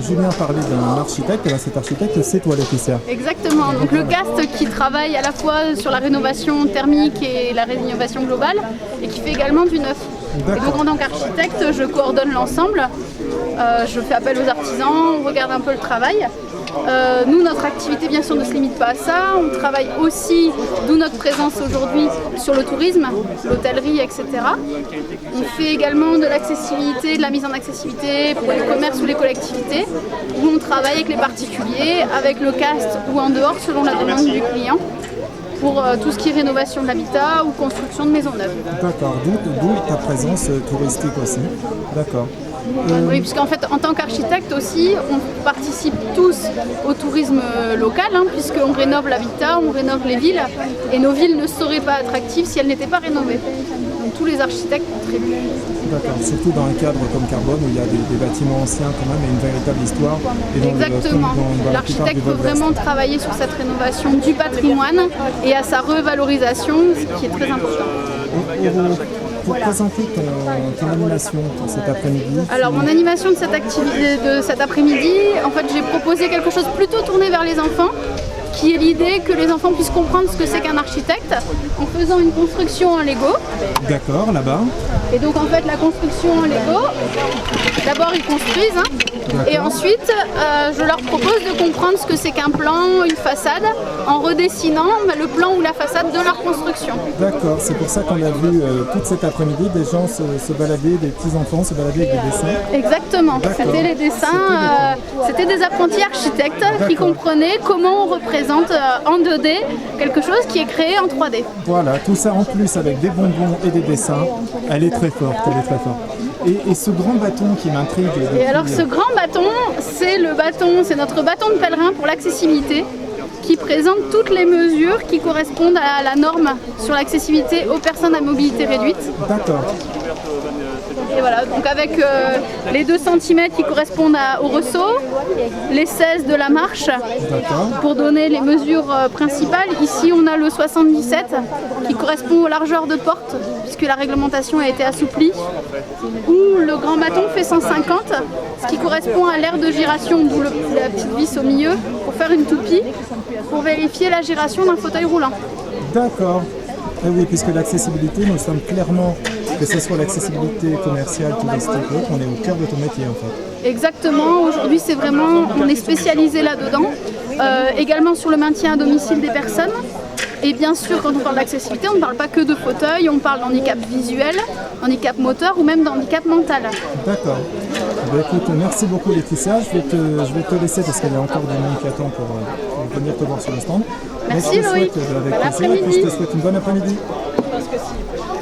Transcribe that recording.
Julien parlait d'un architecte, et là cet architecte c'est toi Laetitia. Exactement, donc le cast qui travaille à la fois sur la rénovation thermique et la rénovation globale et qui fait également du neuf. Et donc en tant qu'architecte, je coordonne l'ensemble, je fais appel aux artisans, on regarde un peu le travail. Nous, notre activité bien sûr ne se limite pas à ça, on travaille aussi, d'où notre présence aujourd'hui, sur le tourisme, l'hôtellerie, etc. On fait également de l'accessibilité, de la mise en accessibilité pour les commerces ou les collectivités, où on travaille avec les particuliers, avec le cast ou en dehors selon la demande du client, pour tout ce qui est rénovation de l'habitat ou construction de maisons neuves. D'accord, d'où ta présence touristique aussi. D'accord. Oui, puisqu'en fait, en tant qu'architecte aussi, on participe tous au tourisme local, puisqu'on rénove l'habitat, on rénove les villes, et nos villes ne seraient pas attractives si elles n'étaient pas rénovées. Donc tous les architectes contribuent. D'accord, surtout dans un cadre comme Carbone où il y a des bâtiments anciens quand même et une véritable histoire. Et exactement, l'architecte peut vraiment travailler sur cette rénovation du patrimoine et à sa revalorisation, ce qui est très important. Pour présenter ton animation pour cet après-midi. Alors mon animation de cet après-midi, en fait j'ai proposé quelque chose plutôt tourné vers les enfants, qui est l'idée que les enfants puissent comprendre ce que c'est qu'un architecte en faisant une construction en Lego. D'accord, là-bas. Et donc en fait la construction en Lego, d'abord ils construisent et ensuite je leur propose de comprendre ce que c'est qu'un plan, une façade, en redessinant le plan ou la façade de leur construction. D'accord, c'est pour ça qu'on a vu toute cet après-midi des gens se balader, des petits-enfants se balader avec des dessins. Exactement, c'était les dessins, c'était des apprentis architectes qui comprenaient comment on représente en 2D quelque chose qui est créé en 3D. Voilà, tout ça en plus avec des bonbons et des dessins, elle est très forte, elle est très forte. Et ce grand bâton qui m'intrigue. Et alors ce grand bâton, c'est notre bâton de pèlerin pour l'accessibilité, qui présente toutes les mesures qui correspondent à la norme sur l'accessibilité aux personnes à mobilité réduite. D'accord. Et voilà, donc avec les 2 cm qui correspondent au ressaut, les 16 de la marche, pour donner les mesures principales. Ici on a le 77 qui correspond aux largeurs de porte, puisque la réglementation a été assouplie, où le grand bâton fait 150, ce qui correspond à l'aire de giration, d'où la petite vis au milieu, pour faire une toupie, pour vérifier la giration d'un fauteuil roulant. D'accord. Et oui, puisque l'accessibilité, nous sommes clairement, que ce soit l'accessibilité commerciale, touristique, on est au cœur de ton métier en fait. Exactement, aujourd'hui c'est vraiment, on est spécialisé là-dedans, également sur le maintien à domicile des personnes. Et bien sûr, quand on parle d'accessibilité, on ne parle pas que de fauteuil, on parle d'handicap visuel, handicap moteur ou même d'handicap mental. D'accord. Ben écoute, merci beaucoup Laetitia, je vais te laisser parce qu'il y a encore du monde qui attend pour venir te voir sur le stand. Merci Loïc, avec plaisir, et puis je te souhaite une bonne après-midi.